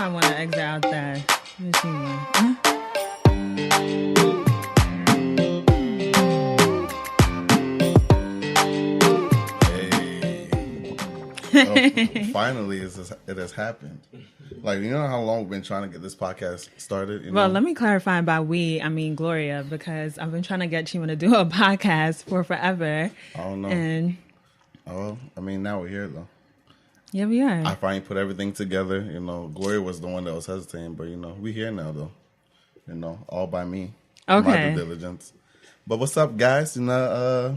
might want to exit out there. Let me see one. Finally, it has happened. Like, you know how long we've been trying to get this podcast started? Well, let me clarify by we, I mean Gloria, because I've been trying to get Chima to do a podcast for forever. I don't know. And I mean, now we're here, though. Yeah, we are. I finally put everything together. Gloria was the one that was hesitating, but, we here now, though. All by me. Okay. My due diligence. But what's up, guys? I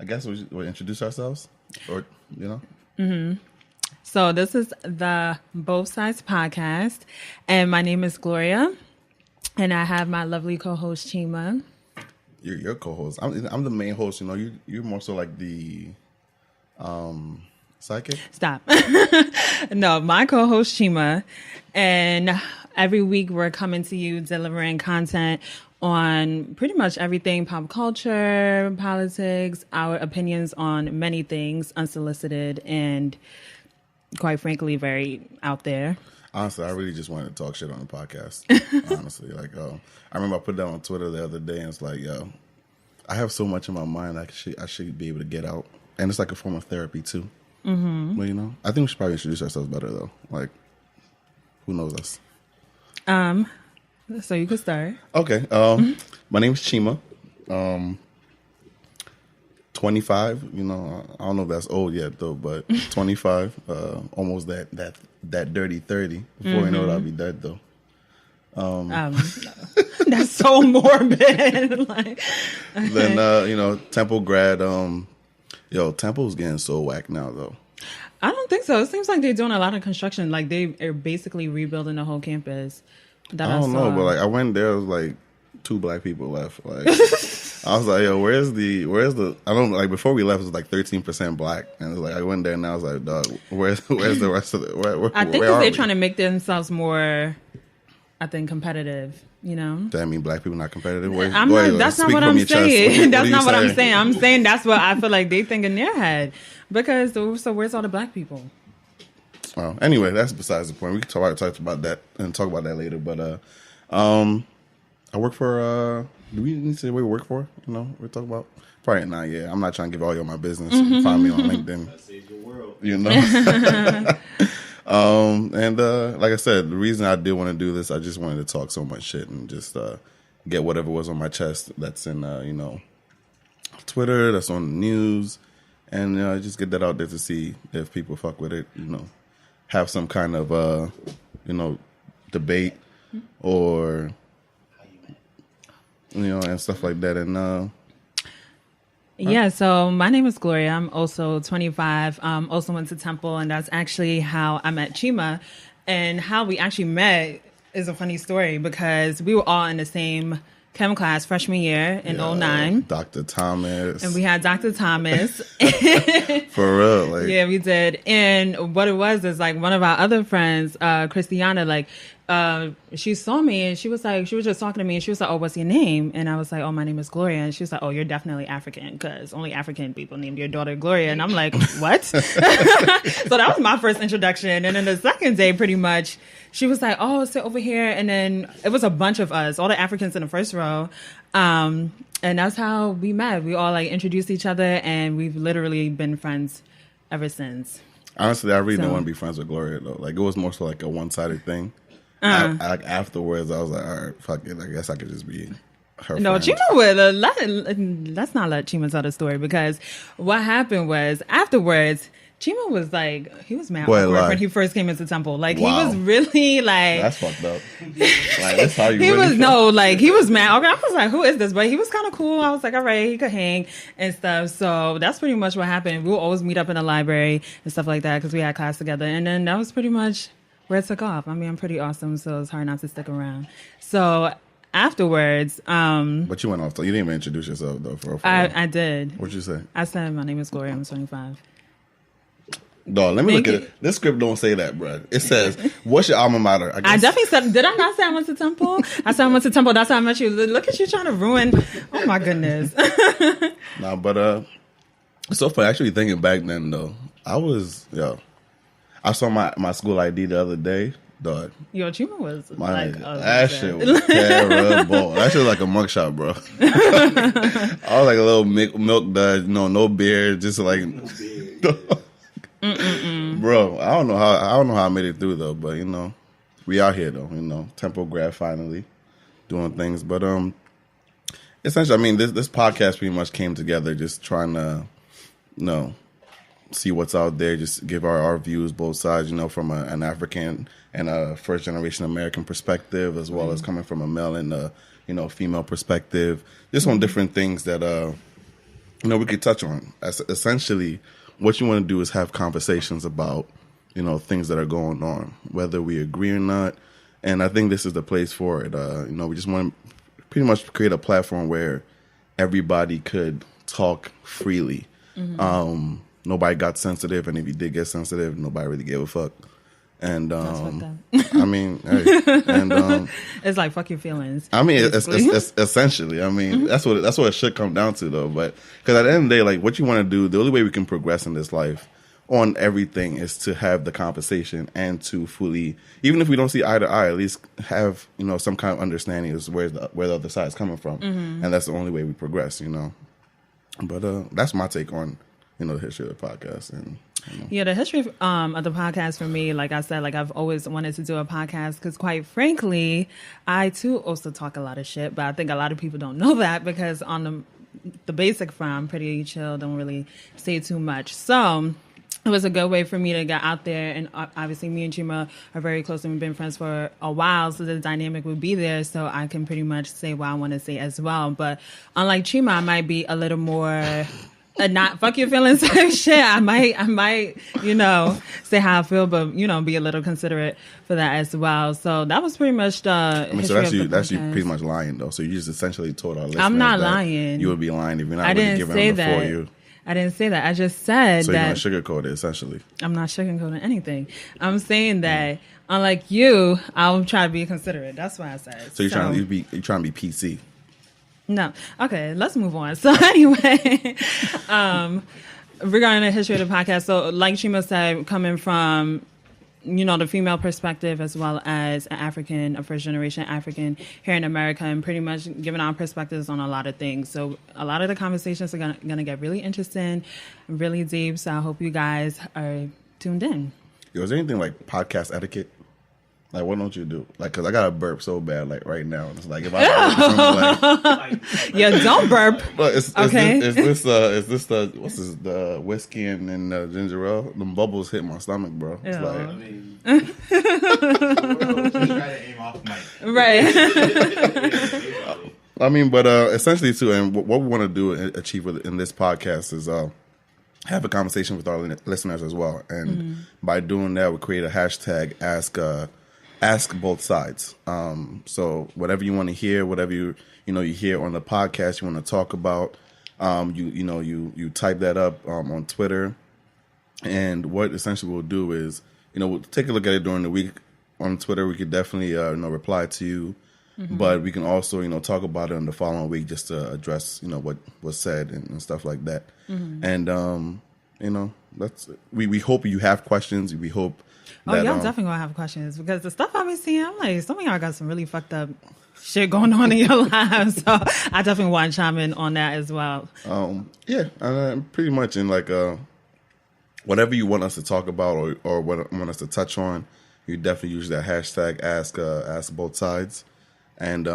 guess we'll introduce ourselves. Or, Mm-hmm. So this is the Both Sides Podcast, and my name is Gloria, and I have my lovely co-host Chima. You're your co-host. I'm the main host. You're more so like the psychic. Stop. No, my co-host Chima, and every week we're coming to you delivering content on pretty much everything: pop culture, politics, our opinions on many things, unsolicited and quite frankly very out there. Honestly, I really just wanted to talk shit on the podcast. Honestly, I remember I put that on Twitter the other day, and it's like, yo, I have so much in my mind I should be able to get out, and it's like a form of therapy too. Mm-hmm. But I think we should probably introduce ourselves better though. Like, who knows us? So you could start. Okay. My name is Chima. 25. I don't know if that's old yet though, but 25. Almost that dirty 30. Before you know it, I'll be dead though. That's so morbid. Then Temple grad. Temple's getting so whack now though. I don't think so. It seems like they're doing a lot of construction. Like they are basically rebuilding the whole campus. I don't know, but I went there. It was like 2 black people left. Like I was like, yo, where's the? I don't before we left it was like 13% black, and it's like I went there and I was like, dog, where's the rest of the? I think they're trying to make themselves more, competitive. Does that mean black people not competitive? That's not what I'm saying. That's not what I'm saying. I'm saying that's what I feel like they think in their head. Because so where's all the black people? Well, anyway, that's besides the point. We can talk about that and talk about that later. But I work for. Do we need to say what we work for? We're talking about. Probably not. Yeah, I'm not trying to give all y'all my business. Find me on LinkedIn. That saves your world. And like I said, the reason I did want to do this, I just wanted to talk so much shit and just get whatever was on my chest that's in Twitter, that's on the news, and just get that out there to see if people fuck with it. Have some kind of debate or and stuff like that. And yeah, so my name is Gloria. I'm also 25. Also went to Temple, and that's actually how I met Chima. And how we actually met is a funny story because we were all in the same chem class freshman year in 09. Dr. Thomas. And we had Dr. Thomas. For real. Yeah, we did. And what it was is one of our other friends, Christiana, she saw me and she was just talking to me and she was like, oh, what's your name? And I was like, oh, my name is Gloria. And she was like, oh, you're definitely African because only African people named your daughter Gloria. And I'm like, what? So that was my first introduction. And then the second day, pretty much, she was like, oh, sit over here. And then it was a bunch of us, all the Africans in the first row. And that's how we met. We all introduced each other and we've literally been friends ever since. Honestly, I really didn't want to be friends with Gloria though. It was more so a one-sided thing. Afterwards, I was like, all right, fuck it. I guess I could just be her friend. Chima would. Let's not let Chima tell the story because what happened was afterwards, Chima was he was mad when he first came into Temple. Wow. He was really that's fucked up. That's how you he really was he was mad. Okay, I was like, who is this? But he was kind of cool. I was like, all right, he could hang and stuff. So that's pretty much what happened. We would always meet up in the library and stuff like that because we had class together. And then that was pretty much where it took off. I mean, I'm pretty awesome, so it's hard not to stick around. So afterwards, but you went off. You didn't even introduce yourself though. I did. What'd you say? I said my name is Gloria. I'm 25. Dog, let me look at it. This script don't say that, bro. It says, "What's your alma mater?" I definitely said. Did I not say I went to Temple? I said I went to Temple. That's how I met you. Look at you trying to ruin. Oh my goodness. Nah, but it's so funny. Actually, thinking back then though, I saw my school ID the other day, Dog. Yo, Chima was that shit was terrible. That shit was like a mugshot, bro. I was like a little milk dud, no beard, just like bro. I don't know how I made it through though, but we out here though, Temple grad finally doing things. But essentially, I mean, this podcast pretty much came together just trying to, see what's out there, just give our views, both sides, from an African and a first generation American perspective, as well as coming from a male and a female perspective, just on different things that we could touch on. Essentially, what you want to do is have conversations about things that are going on, whether we agree or not. And I think this is the place for it. We just want to pretty much create a platform where everybody could talk freely. Nobody got sensitive, and if you did get sensitive, nobody really gave a fuck. And I mean, hey, and it's like fuck your feelings. I mean, it's essentially. I mean, that's what it should come down to, though. But because at the end of the day, like what you want to do, the only way we can progress in this life on everything is to have the conversation and to fully, even if we don't see eye to eye, at least have some kind of understanding as where the other side is coming from, and that's the only way we progress. But that's my take on the history of the podcast. And yeah, the history of the podcast for me, like I said, like I've always wanted to do a podcast because, quite frankly, I too also talk a lot of shit, but I think a lot of people don't know that because on the basic front, I'm pretty chill, don't really say too much. So it was a good way for me to get out there, and obviously me and Chima are very close and we've been friends for a while, so the dynamic would be there, so I can pretty much say what I want to say as well. But unlike Chima, I might be a little more not fuck your feelings type shit. I might say how I feel, but be a little considerate for that as well. So that was pretty much the history of that's you pretty much lying though. So you just essentially told our listeners I'm not lying. You would be lying if you're not really giving them the for you. I didn't say that. I just said so that. So you're going to sugarcoat it, essentially. I'm not sugarcoating anything. I'm saying that, unlike you, I'll try to be considerate. That's what I said. So you're trying to be PC. No. Okay, let's move on. So anyway, regarding the history of the podcast, so like Chima said, coming from the female perspective as well as a first generation African here in America, and pretty much giving our perspectives on a lot of things. So a lot of the conversations are gonna get really interesting, really deep. So I hope you guys are tuned in. Yo, is there anything like podcast etiquette? Like, what don't you do? Like, because I got to burp so bad, like, right now. It's like, if I yeah, don't burp. But okay. Is this the, what's this, the whiskey and ginger ale? Them bubbles hit my stomach, bro. It's Ew. like. I mean, just try to aim off mic. Right. I mean, but essentially, too, and what we want to do and achieve in this podcast is have a conversation with our listeners as well. And by doing that, we create a hashtag Ask Both Sides. So whatever you want to hear, whatever you hear on the podcast, you want to talk about, you type that up on Twitter, and what essentially we'll do is we'll take a look at it during the week on Twitter. We could definitely reply to you, but we can also talk about it on the following week just to address what was said and stuff like that. And that's we hope you have questions. We hope. Oh, y'all definitely gonna have questions because the stuff I've been seeing, I'm like, some of y'all got some really fucked up shit going on in your lives. So I definitely want to chime in on that as well. Yeah, pretty much in like whatever you want us to talk about or what want us to touch on, you definitely use that hashtag Ask Both Sides, and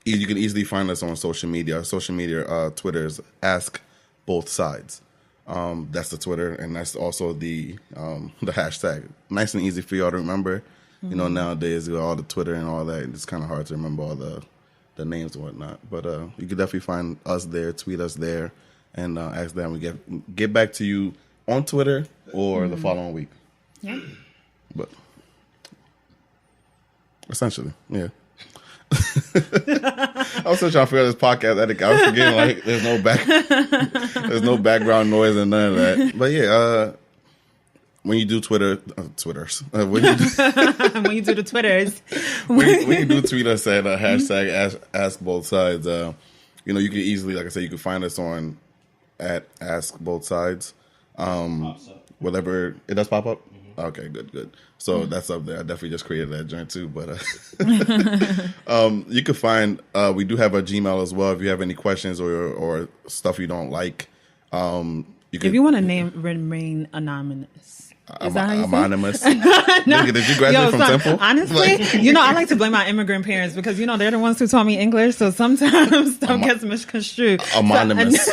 you can easily find us on social media. Our social media, Twitter is Ask Both Sides. That's the Twitter, and that's also the hashtag. Nice and easy for y'all to remember. Nowadays with all the Twitter and all that, it's kind of hard to remember all the names and whatnot. But you can definitely find us there, tweet us there, and ask them. We get back to you on Twitter or the following week. Yeah. But essentially, yeah. I was still trying to figure out this podcast etiquette. I was forgetting like there's no background noise and none of that. But yeah, when you do Twitters, when you do the Twitters, when you do tweet us at hashtag Ask Both Sides, you can easily, like I said, you can find us on at Ask Both Sides. Whatever it does pop up. Okay, good. So that's up there. I definitely just created that joint too. But you can find, we do have a Gmail as well. If you have any questions or stuff you don't like, you can. If you want to remain anonymous. Is that how you anonymous? say? Nigga, did you graduate from Temple? Honestly, I like to blame my immigrant parents because, they're the ones who taught me English. So sometimes stuff gets misconstrued. Anonymous. So,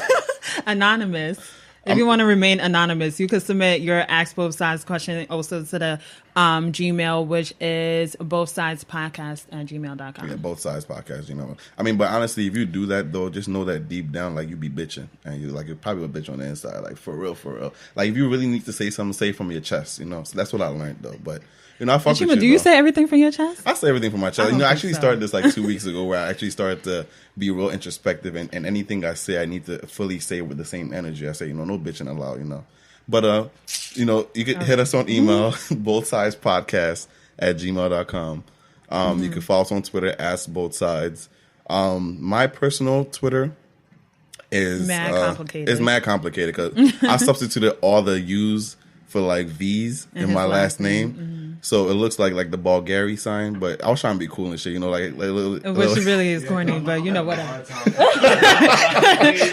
anonymous. If you want to remain anonymous, you can submit your Ask Both Sides question also to the Gmail, which is bothsidespodcast@gmail.com. Yeah, both sides podcast, I mean, but honestly, if you do that though, just know that deep down, like, you be bitching, and you probably a bitch on the inside, like, for real. Like, if you really need to say something, say it from your chest, So that's what I learned though. But I fuck with you. Do you say everything from your chest? I say everything from my chest. I actually started this like 2 weeks ago, where I actually started to be real introspective, and anything I say, I need to fully say with the same energy. I say, no bitching allowed, But you can hit us on email, bothsidespodcast@gmail.com. You can follow us on Twitter, Ask Both Sides. My personal Twitter is mad complicated. It's mad complicated because I substituted all the U's for like V's in my last name. Mm-hmm. So it looks like the Bulgari sign, but I was trying to be cool and shit, which really is corny, but whatever.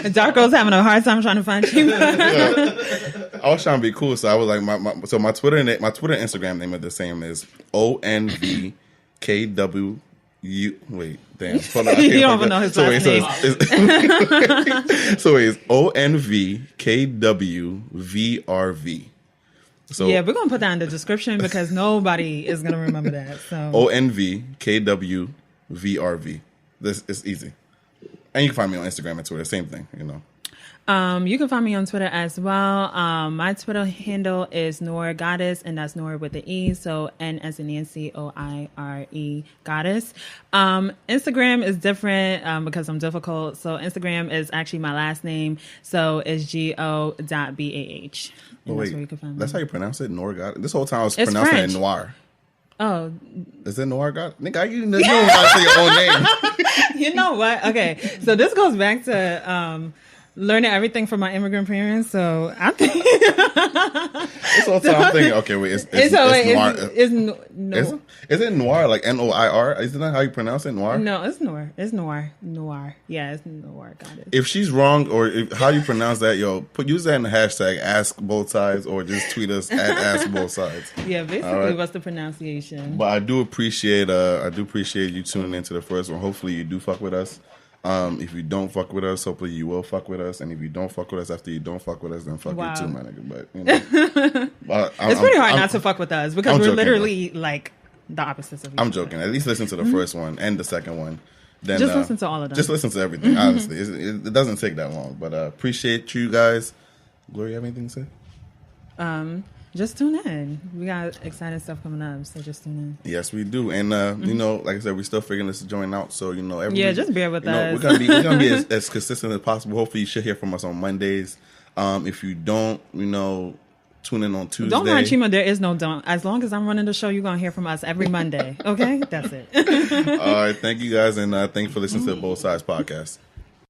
Darko's having a hard time trying to find you. I was trying to be cool, so I was like, my Twitter and Instagram name are the same as ONVKW. Wait, damn. Hold on, you don't even know his last name. So it's ONVKWVRV. So yeah, we're gonna put that in the description because nobody is gonna remember that. So ONVKWVRV. This is easy, and you can find me on Instagram and Twitter. Same thing, You can find me on Twitter as well. My Twitter handle is Noir Goddess, and that's Noir with the E. So N as in Nancy, OIRE Goddess. Instagram is different because I'm difficult. So Instagram is actually my last name. So it's GO.BAH. Oh, wait, that's where you can find me. That's how you pronounce it, Noir Goddess? This whole time I was pronouncing it Noir. Oh. Is it Noir Goddess? Nigga, you don't want to say your own name. You know what? Okay. So this goes back to learning everything from my immigrant parents. So I think this whole time I'm thinking, okay, wait, it's Noir. Is it Noir, like Noir? Isn't that how you pronounce it, Noir? No, it's Noir. It's Noir. Noir. Yeah, it's Noir. Got it. If she's wrong or how you pronounce that, use that in the hashtag Ask Both Sides, or just tweet us at Ask Both Sides. Yeah, basically, what's the pronunciation? But I do appreciate you tuning into the first one. Hopefully, you do fuck with us. If you don't fuck with us, hopefully you will fuck with us. And if you don't fuck with us after you don't fuck with us, then fuck you too, my nigga. But it's pretty hard not to fuck with us because we're literally like the opposites of each other. I'm joking. At least listen to the first one and the second one. Then just listen to all of them. Just listen to everything. Honestly, it doesn't take that long. But appreciate you guys. Gloria, have anything to say? Just tune in. We got exciting stuff coming up, so just tune in. Yes, we do. And like I said, we're still figuring this joint out. So every week, just bear with us. We're gonna be as consistent as possible. Hopefully, you should hear from us on Mondays. If you don't, tune in on Tuesday. Don't mind Chima, there is no don't. As long as I'm running the show, you're gonna hear from us every Monday. Okay, that's it. All right, thank you guys, and thank you for listening to the Both Sides Podcast.